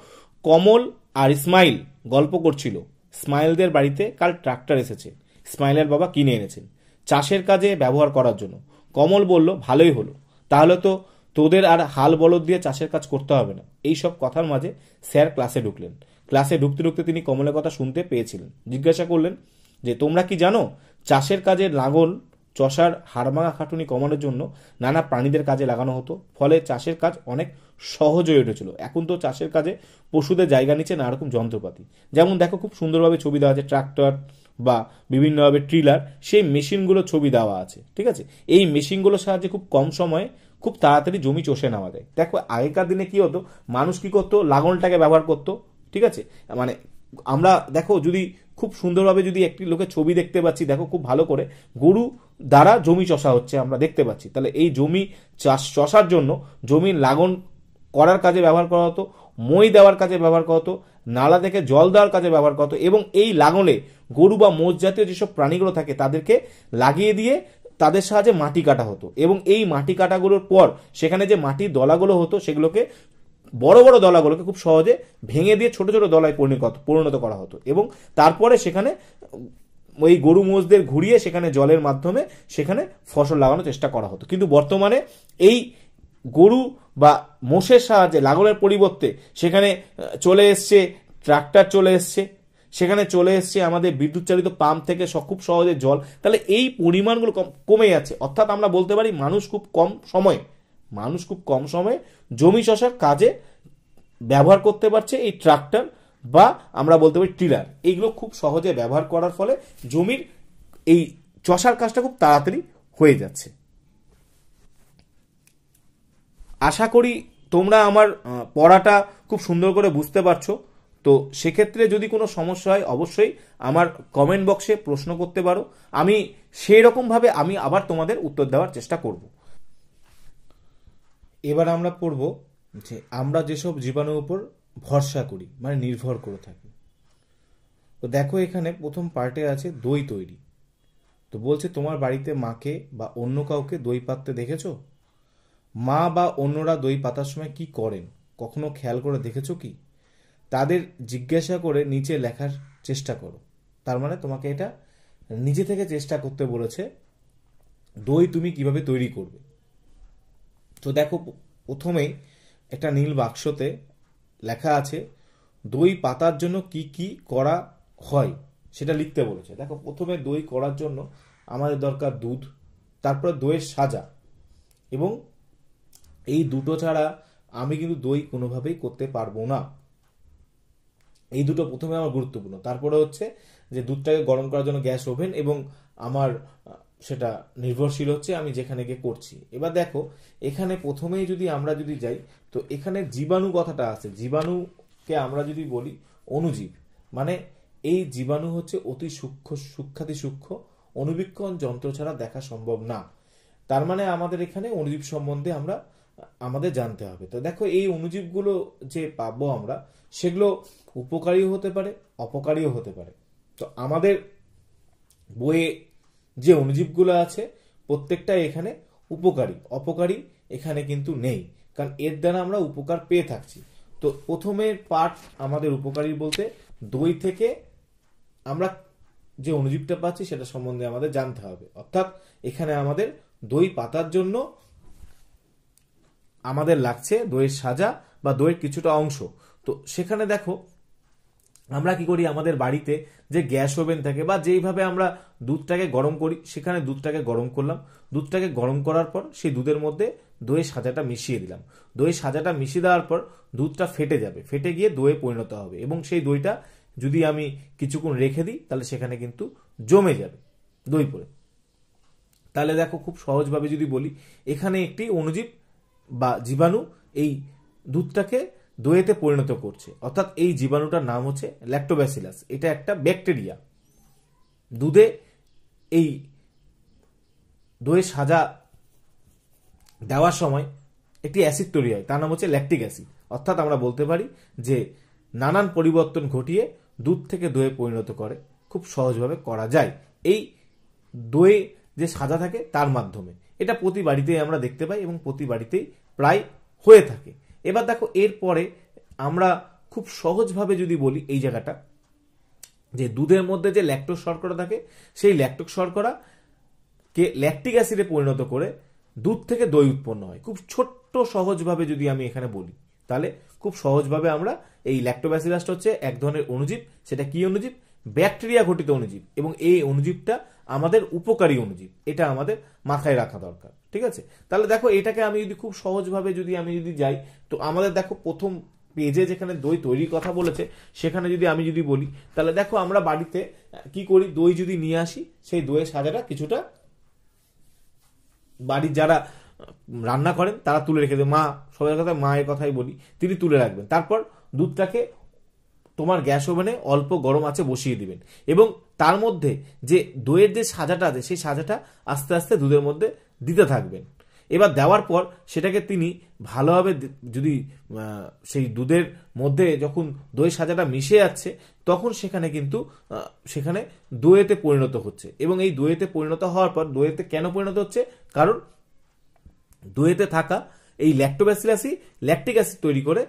কমল আর ইসমাইল গল্প করছিল, ইসমাইলদের বাড়িতে কাল ট্রাক্টর এসেছে, ইসমাইলের বাবা কিনে এনেছেন চাষের কাজে ব্যবহার করার জন্য। কমল বলল, ভালোই হলো, তাহলে তো তোদের আর হাল বলদ দিয়ে চাষের কাজ করতে হবে না। এই সব কথার মাঝে স্যার ক্লাসে ঢুকলেন। ক্লাসে ঢুকতে ঢুকতে তিনি কমলের কথা শুনতে পেয়েছিলেন। জিজ্ঞাসা করলেন যে, তোমরা কি জানো চাষের কাজে লাঙল চষার হাড়ভাঙা খাটুনি কমানোর জন্য নানা প্রাণীদের কাজে লাগানো হতো, ফলে চাষের কাজ অনেক সহজ হয়ে উঠেছিল। এখন তো চাষের কাজে পশুদের জায়গা নিচ্ছে নানা রকম যন্ত্রপাতি। যেমন দেখো খুব সুন্দরভাবে ছবি দেওয়া আছে, ট্রাক্টর বা বিভিন্নভাবে ট্রিলার, সেই মেশিনগুলো ছবি দেওয়া আছে। ঠিক আছে, এই মেশিনগুলোর সাহায্যে খুব কম সময়ে খুব তাড়াতাড়ি জমি চষে নেওয়া যায়। দেখো আগেকার দিনে কি হতো, মানুষ কি করতো, লাঙলটাকে ব্যবহার করতো। ঠিক আছে, মানে আমরা দেখো যদি খুব সুন্দরভাবে যদি একটি লোকের ছবি দেখতে পাচ্ছি, দেখো খুব ভালো করে গরু দ্বারা জমি চষা হচ্ছে আমরা দেখতে পাচ্ছি। তাহলে এই জমি চষার জন্য জমির লাগন করার কাজে ব্যবহার করা হতো, মই দেওয়ার কাজে ব্যবহার করা হতো, নালা থেকে জল দেওয়ার কাজে ব্যবহার করা হতো, এবং এই লাঙলে গরু বা মোষ জাতীয় যেসব প্রাণীগুলো থাকে তাদেরকে লাগিয়ে দিয়ে তাদের সাহায্যে মাটি কাটা হতো, এবং এই মাটি কাটাগুলোর পর সেখানে যে মাটির দলাগুলো হতো সেগুলোকে বড় বড় দলাগুলোকে খুব সহজে ভেঙে দিয়ে ছোট ছোট দলায় পরিণত করা হতো, এবং তারপরে সেখানে ওই গরু মোষদের ঘুরিয়ে সেখানে জলের মাধ্যমে সেখানে ফসল লাগানোর চেষ্টা করা হতো। কিন্তু বর্তমানে এই গরু বা মোষের সাহায্যে লাঙলের পরিবর্তে সেখানে চলে এসছে ট্রাক্টর, চলে এসছে সেখানে চলে এসছে আমাদের বিদ্যুৎ চালিত পাম্প থেকে খুব সহজে জল। তাহলে এই পরিমাণগুলো কমে যাচ্ছে। অর্থাৎ আমরা বলতে পারি মানুষ খুব কম সময়ে জমি চষার কাজে ব্যবহার করতে পারছে এই ট্রাক্টর বা আমরা বলতে পারি টিলার, এইগুলো খুব সহজে ব্যবহার করার ফলে জমির এই চষার কাজটা খুব তাড়াতাড়ি হয়ে যাচ্ছে। আশা করি তোমরা আমার পড়াটা খুব সুন্দর করে বুঝতে পারছো। তো সেক্ষেত্রে যদি কোনো সমস্যা হয় অবশ্যই আমার কমেন্ট বক্সে প্রশ্ন করতে পারো, আমি সেই রকমভাবে আমি আবার তোমাদের উত্তর দেওয়ার চেষ্টা করব। এবার আমরা পড়ব যে আমরা যেসব জীবাণুর উপর ভরসা করি মানে নির্ভর করে থাকি। তো দেখো এখানে প্রথম পার্টে আছে দই তৈরি। তো বলছে তোমার বাড়িতে মাকে বা অন্য কাউকে দই পাততে দেখেছো? মা বা অন্যরা দই পাতার সময় কি করেন কখনো খেয়াল করে দেখেছো কি? তাদের জিজ্ঞাসা করে নিচে লেখার চেষ্টা করো। তার মানে তোমাকে এটা নিজে থেকে চেষ্টা করতে বলেছে দই তুমি কিভাবে তৈরি করবে। তো দেখো প্রথমেই একটা নীল বাক্সতে লেখা আছে দই পাতার জন্য কি কি করা হয় সেটা লিখতে বলেছে। দেখো প্রথমে দই করার জন্য আমাদের দরকার দুধ, তারপর দইয়ের সাজা, এবং এই দুটো ছাড়া আমি কিন্তু দই কোনোভাবেই করতে পারবো না। এই দুটো প্রথমে আমার গুরুত্বপূর্ণ। তারপরে হচ্ছে যে দুধটাকে গরম করার জন্য গ্যাস ওভেন, এবং আমার সেটা নির্ভরশীল হচ্ছে আমি যেখানে গিয়ে করছি। এবার দেখো এখানে প্রথমেই যদি আমরা যদি যাই তো এখানে জীবাণু কথাটা আছে। জীবাণুকে আমরা যদি বলি অণুজীব, মানে এই জীবাণু হচ্ছে অতি সূক্ষ্মাতি সূক্ষ্ম, অণুবীক্ষণ যন্ত্র ছাড়া দেখা সম্ভব না। তার মানে আমাদের এখানে অণুজীব সম্বন্ধে আমাদের জানতে হবে। তো দেখো এই অণুজীবগুলো যে পাবো আমরা সেগুলো উপকারীও হতে পারে অপকারীও হতে পারে। তো আমাদের বইয়ে যে অণুজীবগুলো আছে প্রত্যেকটাই এখানে উপকারী, অপকারী এখানে কিন্তু নেই, কারণ এর দ্বারা আমরা উপকার পেয়ে থাকছি। তো প্রথমের পার্ট আমাদের উপকারী বলতে দই থেকে আমরা যে অণুজীবটা পাচ্ছি সেটা সম্বন্ধে আমাদের জানতে হবে। অর্থাৎ এখানে আমাদের দই পাতার জন্য আমাদের লাগছে দইয়ের সাজা বা দইয়ের কিছুটা অংশ। তো সেখানে দেখো আমরা কি করি, আমাদের বাড়িতে যে গ্যাস ওভেন থাকে বা যেইভাবে আমরা দুধটাকে গরম করি, সেখানে দুধটাকে গরম করলাম। দুধটাকে গরম করার পর সেই দুধের মধ্যে দইয়ের সাজাটা মিশিয়ে দিলাম। দইয়ের সাজাটা মিশিয়ে দেওয়ার পর দুধটা ফেটে যাবে, ফেটে গিয়ে দইয়ে পরিণত হবে, এবং সেই দইটা যদি আমি কিছুক্ষণ রেখে দিই তাহলে সেখানে কিন্তু জমে যাবে দই পড়ে। তাহলে দেখো খুব সহজভাবে যদি বলি, এখানে একটি অণুজীব বা জীবাণু এই দুধটাকে দইয়েতে পরিণত করছে। অর্থাৎ এই জীবাণুটার নাম হচ্ছে ল্যাক্টোব্যাসিলাস। এটা একটা ব্যাকটেরিয়া। দুধে এই দইয়ের সাজা দেওয়ার সময় একটি অ্যাসিড তৈরি হয়, তার নাম হচ্ছে ল্যাকটিক অ্যাসিড। অর্থাৎ আমরা বলতে পারি যে নানান পরিবর্তন ঘটিয়ে দুধ থেকে দইয়ে পরিণত করে খুব সহজভাবে করা যায় এই দইয়ে যে সাজা থাকে তার মাধ্যমে। এটা প্রতি বাড়িতেই আমরা দেখতে পাই এবং প্রতি বাড়িতেই প্রায় হয়ে থাকে। এবার দেখো এরপরে আমরা খুব সহজভাবে যদি বলি এই জায়গাটা, যে দুধের মধ্যে যে ল্যাকটোজ শর্করা থাকে সেই ল্যাকটোজ শর্করা কে ল্যাকটিক অ্যাসিডে পরিণত করে দুধ থেকে দই উৎপন্ন হয়। খুব ছোট্ট সহজভাবে যদি আমি এখানে বলি তাহলে খুব সহজভাবে আমরা এই ল্যাক্টোব্যাসিলাসটা হচ্ছে এক ধরনের অণুজীব। সেটা কি অণুজীব? ব্যাকটেরিয়া ঘটিত অণুজীব, এবং এই অণুজীবটা আমাদের উপকারী অণুজীব। এটা আমাদের মাথায় রাখা দরকার, ঠিক আছে? তাহলে দেখো এটাকে আমি যদি খুব সহজভাবে আমি যদি যাই, তো আমাদের দেখো প্রথম পেজে যেখানে দই তৈরির কথা বলেছে সেখানে যদি আমি বলি তাহলে দেখো আমরা বাড়িতে কি করি, দই যদি নিয়ে আসি সেই দইয়ের সাজাটা কিছুটা বাড়ির যারা রান্না করেন তারা তুলে রেখে দেবে। মা, সবাই কথা মায়ের কথাই বলি, তিনি তুলে রাখবেন। তারপর দুধটাকে তোমার গ্যাস ওভেনে অল্প গরম আঁচে বসিয়ে দিবেন, এবং তার মধ্যে যে দইয়ের যে সাজাটা আছে সেই সাজাটা আস্তে আস্তে দুধের মধ্যে দিতে থাকবেন। এবার দেওয়ার পর সেটাকে তিনি ভালোভাবে যদি সেই দুধের মধ্যে যখন দইয়ের সাজাটা মিশে যাচ্ছে তখন সেখানে কিন্তু সেখানে দইয়েতে পরিণত হচ্ছে। এবং এই দইয়েতে পরিণত হওয়ার পর দইয়েতে কেন পরিণত হচ্ছে? কারণ দইয়েতে থাকা এই ল্যাক্টোব্যাসিলাসই ল্যাকটিক অ্যাসিড তৈরি করে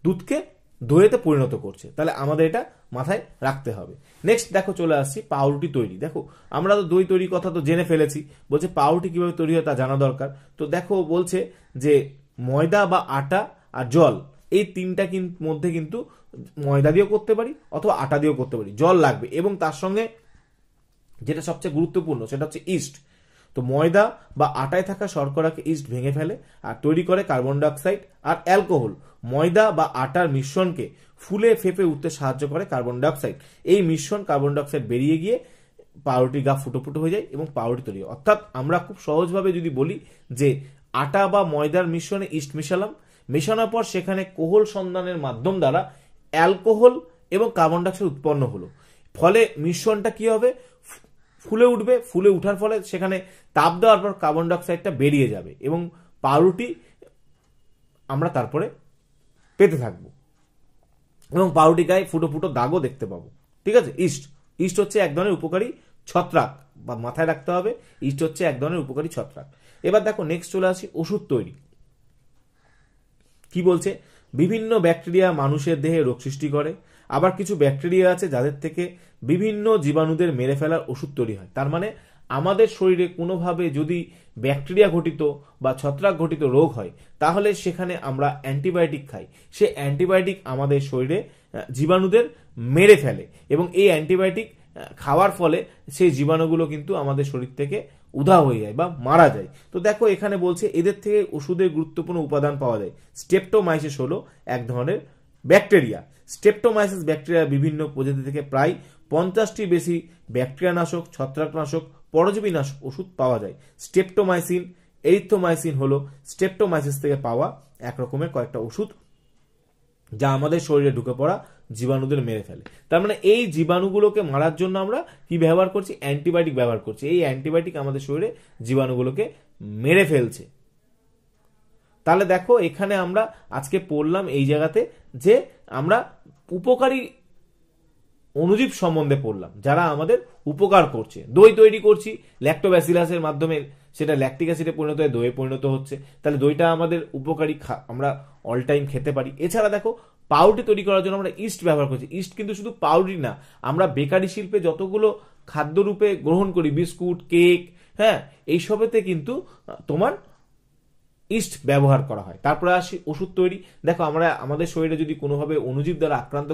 দুধকে দইয়েতে পরিণত করছে। তাহলে আমাদের এটা মাথায় রাখতে হবে। নেক্সট দেখো চলে আসছি পাউরুটি তৈরি। দেখো আমরা তো দই তৈরির কথা তো জেনে ফেলেছি, বলছে পাউরুটি কিভাবে তৈরি হয় তা জানা দরকার। তো দেখো বলছে যে ময়দা বা আটা আর জল এই তিনটা মধ্যে কিন্তু ময়দা দিয়েও করতে পারি অথবা আটা দিয়েও করতে পারি, জল লাগবে, এবং তার সঙ্গে যেটা সবচেয়ে গুরুত্বপূর্ণ সেটা হচ্ছে ইস্ট। তো তো ময়দা বা আটায় থাকা শর্করাকে ইস্ট ভেঙে ফেলে আর তৈরি করে কার্বন ডাইঅক্সাইড আর অ্যালকোহল। ময়দা বা আটার মিশ্রণকে ফুলে ফেপে উঠতে সাহায্য করে কার্বন ডাইঅক্সাইড। এই মিশ্রণ কার্বন ডাইঅক্সাইড বেরিয়ে গিয়ে পাউরুটির গা ফুটো ফুটো হয়ে যায় এবং পাউরুটি তৈরি হয়। অর্থাৎ আমরা খুব সহজভাবে যদি বলি যে আটা বা ময়দার মিশ্রণে ইস্ট মেশালাম, মেশানোর পর সেখানে কোহল সন্ধানের মাধ্যম দ্বারা অ্যালকোহল এবং কার্বন ডাইঅক্সাইড উৎপন্ন হলো। ফলে মিশ্রণটা কি হবে, ফুলে উঠবে। ফুলে উঠার ফলে সেখানে তাপ দেওয়ার পর কার্বন ডাইঅক্সাইডটা বেরিয়ে যাবে এবং পাউরুটি আমরা তারপরে পেতে থাকবো এবং পাউরুটি গায়ে ফুটো ফুটো দাগও দেখতে পাবো। ঠিক আছে। ইস্ট হচ্ছে এক ধরনের উপকারী ছত্রাক, বা মাথায় রাখতে হবে ইস্ট হচ্ছে এক ধরনের উপকারী ছত্রাক। এবার দেখো নেক্সট চলে আসি ওষুধ তৈরি। কি বলছে, বিভিন্ন ব্যাকটেরিয়া মানুষের দেহে রোগ সৃষ্টি করে, আবার কিছু ব্যাকটেরিয়া আছে যাদের থেকে বিভিন্ন জীবাণুদের মেরে ফেলার ওষুধ তৈরি হয়। তার মানে আমাদের শরীরে কোনোভাবে যদি ব্যাকটেরিয়া ঘটিত বা ছত্রাক ঘটিত রোগ হয় তাহলে সেখানে আমরা অ্যান্টিবায়োটিক খাই। সে অ্যান্টিবায়োটিক আমাদের শরীরে জীবাণুদের মেরে ফেলে এবং এই অ্যান্টিবায়োটিক খাওয়ার ফলে সেই জীবাণুগুলো কিন্তু আমাদের শরীর থেকে উধাও হয়ে যায় বা মারা যায়। তো দেখো এখানে বলছে এদের থেকে ওষুধের গুরুত্বপূর্ণ উপাদান পাওয়া যায়। স্ট্রেপ্টোমাইসিস হলো এক ধরনের ব্যাকটেরিয়া। স্ট্রেপ্টোমাইসিস ব্যাকটেরিয়ার বিভিন্ন প্রজাতি থেকে প্রায় 50টি বেশি ব্যাকটেরিয়ানাশক, ছত্রাকনাশক, পরজীবীনাশক ওষুধ পাওয়া যায়। স্ট্রেপ্টোমাইসিন, এরিথ্রোমাইসিন হলো স্ট্রেপ্টোমাইসিস থেকে পাওয়া এক রকমের কয়েকটা ওষুধ যা আমাদের শরীরে ঢুকে পড়া জীবাণুদের মেরে ফেলে। তার মানে এই জীবাণুগুলোকে মারার জন্য আমরা কি ব্যবহার করছি, অ্যান্টিবায়োটিক ব্যবহার করছি। এই অ্যান্টিবায়োটিক আমাদের শরীরে জীবাণুগুলোকে মেরে ফেলছে। তাহলে দেখো এখানে আমরা আজকে পড়লাম এই জায়গাতে যে আমরা উপকারী অণুজীব সম্বন্ধে পড়লাম যারা আমাদের উপকার করছে। দই তৈরি করছি ল্যাক্টোব্যাসিলাসের মাধ্যমে, সেটা ল্যাকটিক অ্যাসিডে পরিণত হয়ে দইয়ে পরিণত হচ্ছে, তাহলে দইটা আমাদের উপকারী, আমরা অল টাইম খেতে পারি। এছাড়া দেখো পাউরুটি তৈরি করার জন্য আমরা ইস্ট ব্যবহার করছি। ইস্ট কিন্তু শুধু পাউরুটি না, আমরা বেকারি শিল্পে যতগুলো খাদ্যরূপে গ্রহণ করি, বিস্কুট, কেক, হ্যাঁ, এইসবেতে কিন্তু তোমার ইস্ট ব্যবহার করা হয়। তারপরে আসি ওষুধ তৈরি। দেখো আমরা আমাদের শরীরে যদি কোনোভাবে অণুজীব দ্বারা আক্রান্ত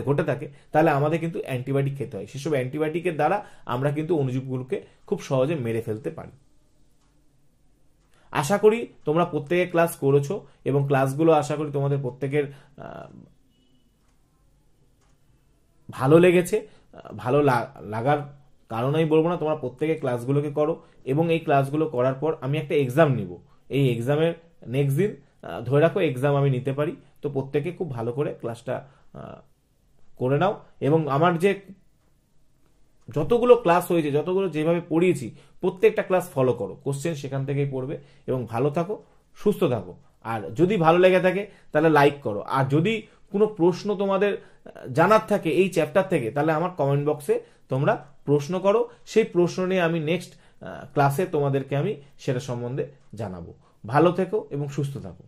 ঘটে থাকে তাহলে আমাদের কিন্তু অ্যান্টিবায়োটিক খেতে হয়। সেসব অ্যান্টিবায়োটিকের দ্বারা আমরা কিন্তু অণুজীবগুলোকে খুব সহজে মেরে ফেলতে পারি। আশা করি তোমরা প্রত্যেকে ক্লাস করেছো এবং ক্লাসগুলো আশা করি তোমাদের প্রত্যেকের ভালো লেগেছে। ভালো লাগার কারণ আমি বলবো না, তোমরা প্রত্যেকে ক্লাসগুলোকে করো এবং এই ক্লাসগুলো করার পর আমি একটা এক্সাম নিব। এই এক্সামের নেক্সট দিন ধরে রাখো এক্সাম আমি নিতে পারি। তো প্রত্যেকে খুব ভালো করে ক্লাসটা করে নাও এবং আমার যে যতগুলো ক্লাস হয়েছে, যতগুলো যেভাবে পড়িয়েছি প্রত্যেকটা ক্লাস ফলো করো। কোশ্চেন সেখান থেকেই পড়বে এবং ভালো থাকো, সুস্থ থাকো। আর যদি ভালো লেগে থাকে তাহলে লাইক করো। আর যদি কোনো প্রশ্ন তোমাদের জানার থাকে এই চ্যাপ্টার থেকে তাহলে আমার কমেন্ট বক্সে তোমরা প্রশ্ন করো। সেই প্রশ্ন নিয়ে আমি নেক্সট ক্লাসে তোমাদেরকে আমি সেটা সম্বন্ধে জানাবো। ভালো থেকো এবং সুস্থ থাকো।